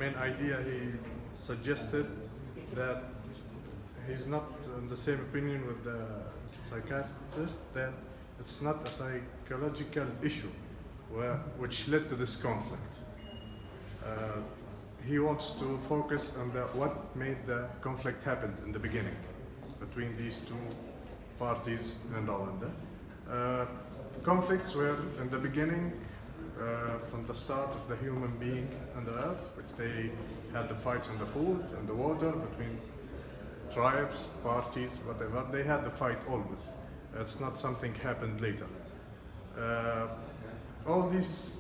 main idea he suggested that he's not in the same opinion with the psychiatrist, that it's not a psychological issue which led to this conflict. He wants to focus on what made the conflict happen in the beginning between these two parties in Rwanda. Conflicts were in the beginning from the start of the human being on the earth, which they had the fights on the food and the water between tribes, parties, whatever. They had the fight always. It's not something happened later. All these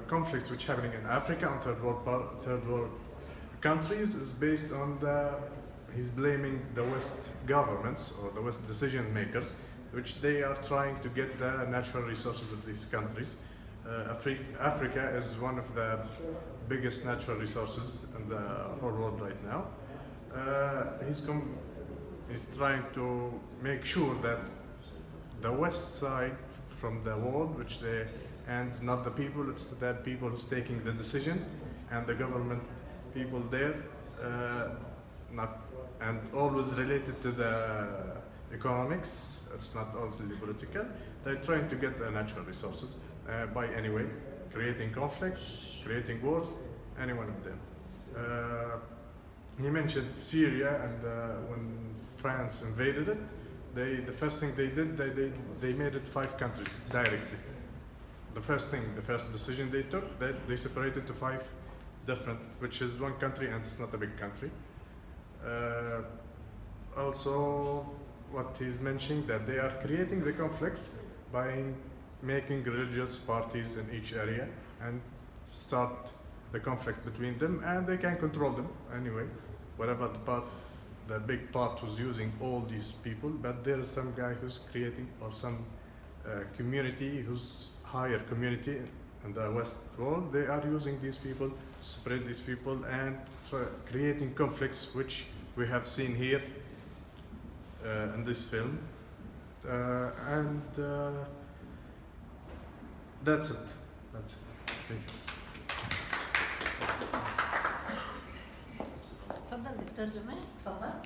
conflicts which happening in Africa and third world countries is based on he's blaming the West governments or the West decision makers, which they are trying to get the natural resources of these countries. Africa is one of the biggest natural resources in the whole world right now. He's trying to make sure that the West side from the world, and not the people, it's the people who's taking the decision, and the government people there, and always related to the economics. It's not only political. They're trying to get the natural resources by any way, creating conflicts, creating wars, any one of them. He mentioned Syria, and when France invaded it, the first thing they did, they made it 5 countries directly. The first decision they took, that they separated to 5 different, which is one country, and it's not a big country. Also, what he's mentioning, that they are creating the conflicts by making religious parties in each area and start the conflict between them, and they can control them anyway, whatever the big part who's using all these people, but there is some guy who's creating, or some community who's higher community in the West world, they are using these people to spread these people and creating conflicts, which we have seen here in this film. And that's it. Thank you. تفضل دكتور جمال، تفضل.